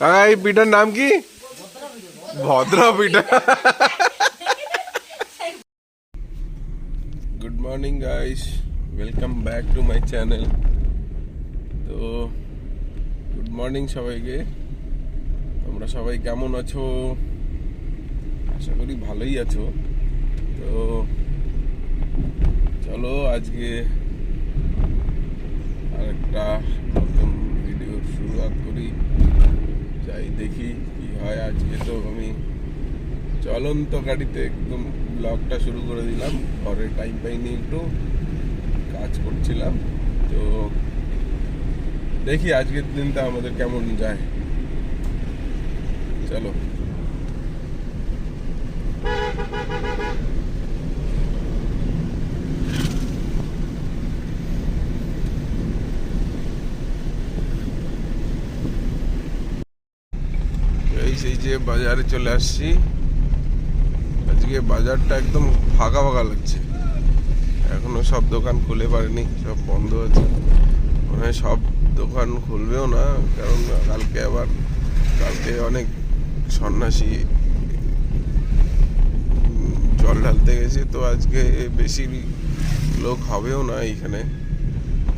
কাকা এই পিঠার নাম কি? ভদ্রা পিঠা। Good morning guys, welcome back to my channel. তো গুড মর্নিং সবাইকে। তোমরা সবাই কেমন আছো? আশা করি ভালোই আছো। তো চলো আজকে আরেকটা নতুন ভিডিও শুরুয়াত করি। যাই দেখি কি হয়। আজকে তো আমি চলন্ত গাড়িতে একদম ব্লগটা শুরু করে দিলাম। ঘরে টাইম পাইনি, একটু কাজ করছিলাম। তো দেখি আজকের দিনটা আমাদের কেমন যায়। চলো। এই যে বাজারে চলে আসছি। আজকে বাজারটা একদম ফাঁকা ফাঁকা লাগছে। এখনো সব দোকান খুলে পারেনি, সব বন্ধ আছে। মনে হয় সব দোকান খুলবেও না, কারণ কালকে অনেক সন্ন্যাসী জল ঢালতে গেছে। তো আজকে বেশি লোক হবেও না এইখানে,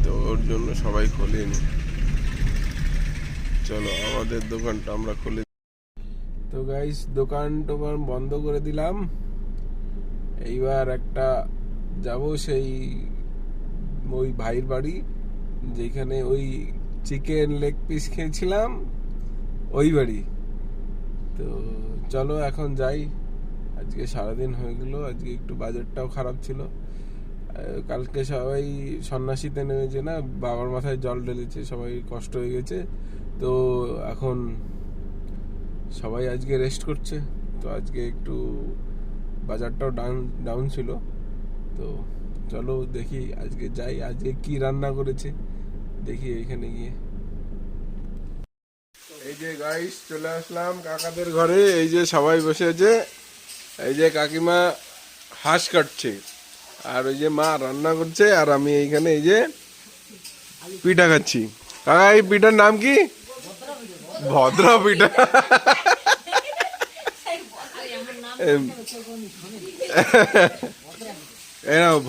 তো ওর জন্য সবাই খোলেনি। চলো আমাদের দোকানটা আমরা খুলে। তো গাইস, দোকান টোকান বন্ধ করে দিলাম। এইবার একটা যাব সেই ওই ভাইয়ের বাড়ি, যেখানে ওই চিকেন লেগ পিস খেয়েছিলাম, ওই বাড়ি। তো চলো এখন যাই। আজকে সারাদিন হয়ে গেল, আজকে একটু বাজারটাও খারাপ ছিল। কালকে সবাই সন্ন্যাসীতে নেমেছে না, বাবার মাথায় জল ঢেলেছে, সবাই কষ্ট হয়ে গেছে। তো এখন সবাই আজকে রেস্ট করছে। তো আজকে একটু বাজারটাও ডাউন ছিল। তো চলো দেখি আজকে যাই, আজকে কি রান্না করেছে দেখি এখানে গিয়ে। এই যে গাইস, চলে আসলাম কাকাদের ঘরে। এই যে সবাই বসে আছে। এই যে কাকিমা হাঁস কাটছে, আর ওই যে মা রান্না করছে, আর আমি এইখানে এই যে পিঠা খাচ্ছি। কাকা এই পিঠার নাম কি? ভদ্রা পিঠা।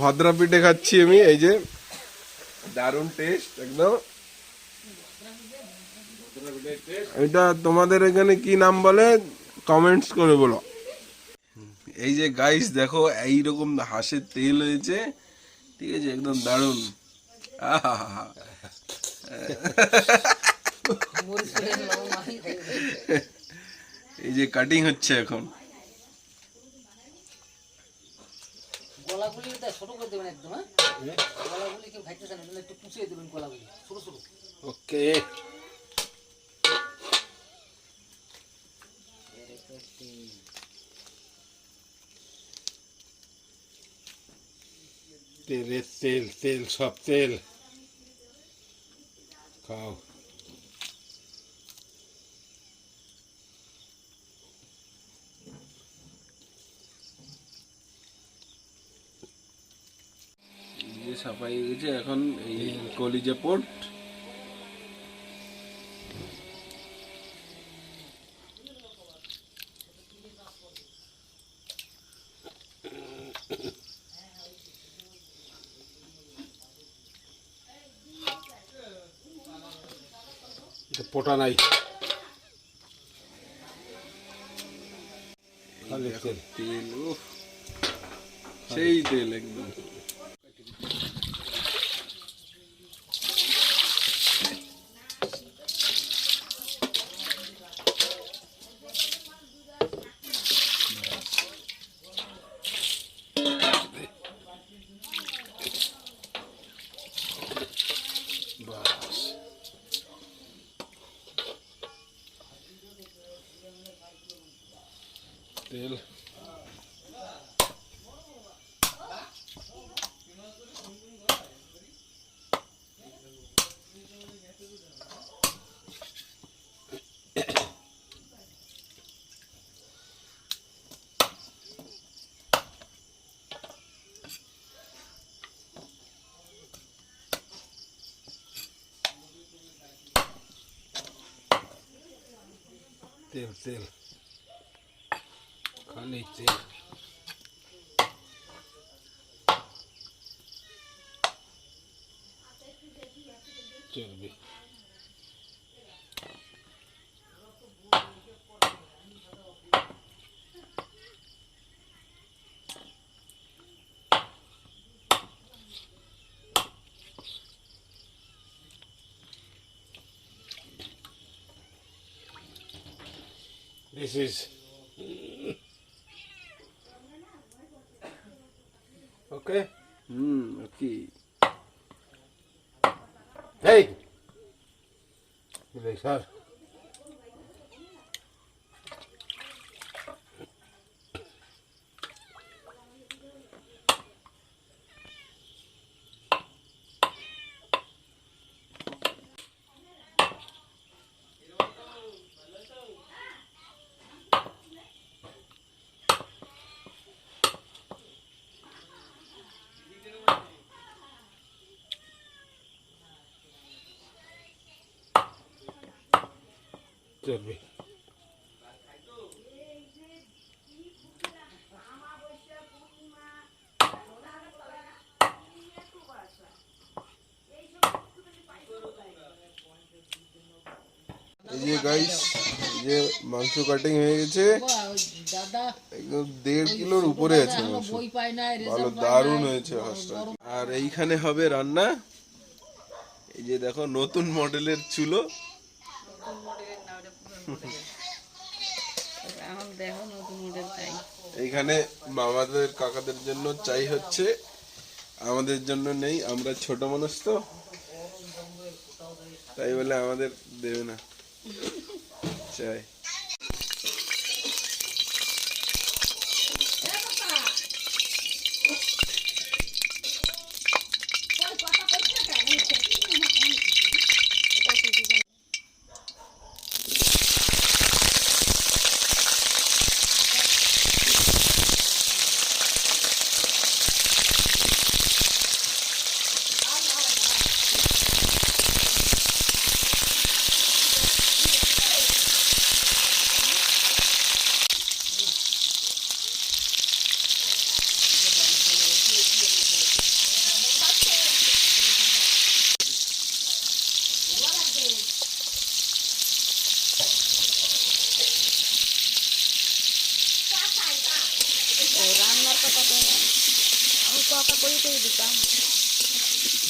ভদ্রা পিঠে খাচ্ছি আমি। এই যে দারুণ টেস্ট একদম। এটা তোমাদের এখানে কি নাম বলে কমেন্টস করে বলো। এই যে গাইস দেখো, এইরকম হাঁসের তেল হয়েছে, ঠিক আছে, একদম দারুণ। এই যে কাটিং হচ্ছে এখন। ওকে। তেলের তেল সব তেল খাও। সাফাই গেছে এখন এই কলিজা পোর্ট। পোটা নাই, তেল সেই তেল একদম। তেল তেল তেল খালি তেল চর্বি This is okay. Okay. Hey, sir. চর্বি এই যে গাইস, এই যে মাংস কাটিং হয়ে গেছে, একদম 1.5 কিলোর উপরে আছে মাংস। ভালো দারুণ হয়েছে হাঁসটা। আর এইখানে হবে রান্না। এই যে দেখো নতুন মডেলের চুলো। এইখানে মামাদের কাকাদের জন্য চাই হচ্ছে, আমাদের জন্য নেই, আমরা ছোট মানুষ তো, তাই বলে আমাদের দেবে না চাই।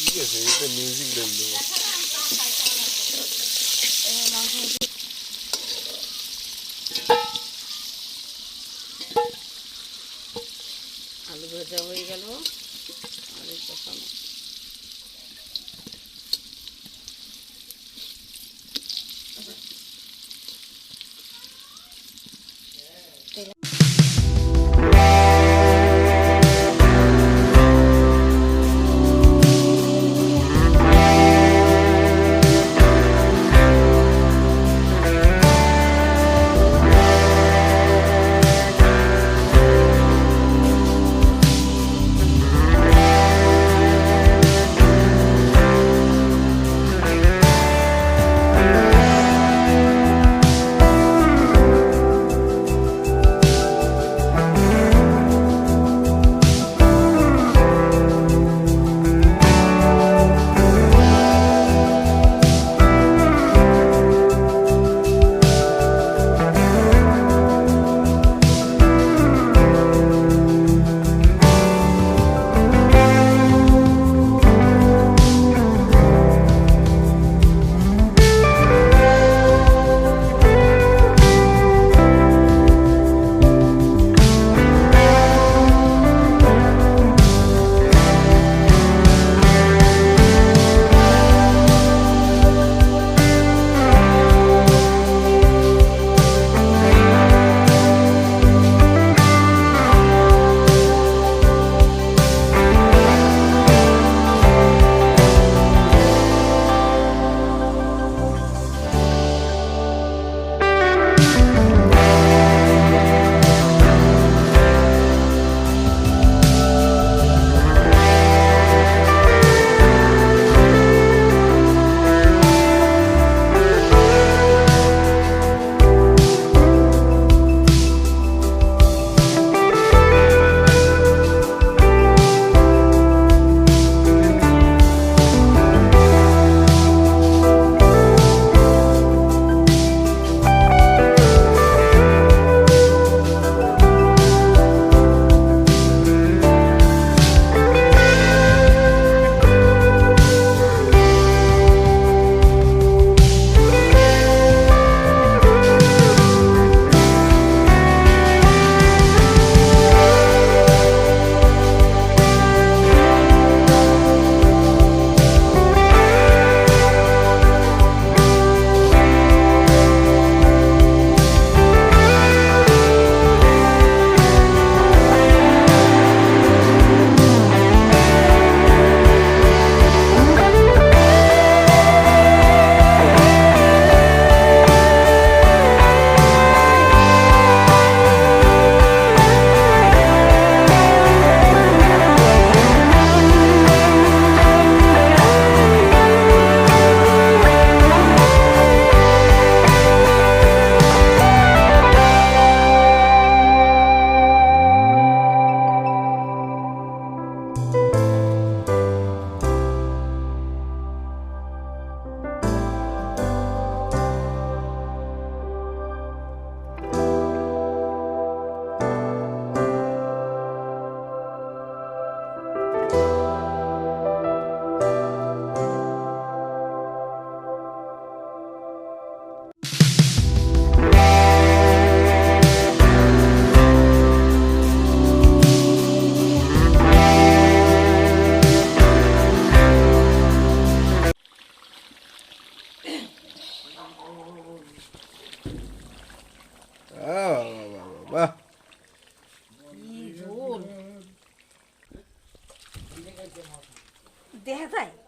ঠিক আছে, এটা মিউজিক রেল দেবো। আলু ভাজা হয়ে গেল, আলু কষানো।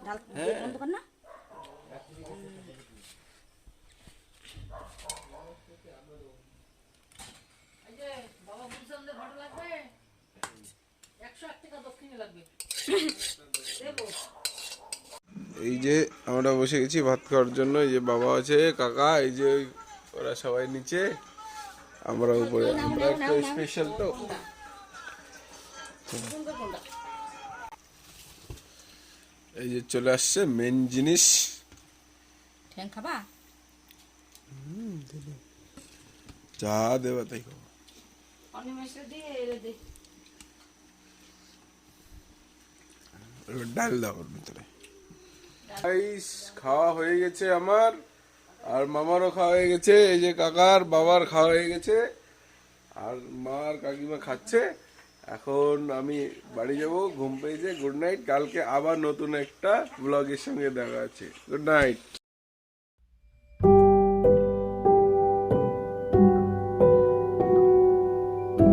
ঢাল হ্যাঁ। বন্ধ কর না। এই যে আমরা বসে গেছি ভাত খাওয়ার জন্য। এই যে বাবা আছে, কাকা, এই যে ওরা সবাই নিচে, আমরা উপরে। আমরা একটু স্পেশাল তো। সুন্দর কোনটা? এই যে চলে আসছে মেন জিনিস। ঠ্যাং খাবা? যা দেবা তাই খাবো। অনিমেষে দিয়ে এলে দে। এবার ডাল দাও ওর ভিতরে। গাইস, খাওয়া হয়ে গেছে আমার, আর মামারও খাওয়া হয়ে গেছে। এই যে কাকার বাবার খাওয়া হয়ে গেছে, আর মা আর কাকিমা খাচ্ছে। এখন আমি বাড়ি যাব, ঘুম পেয়েছে। Good night. কালকে আবার নতুন একটা ব্লগের সঙ্গে দেখা আছে। Good night.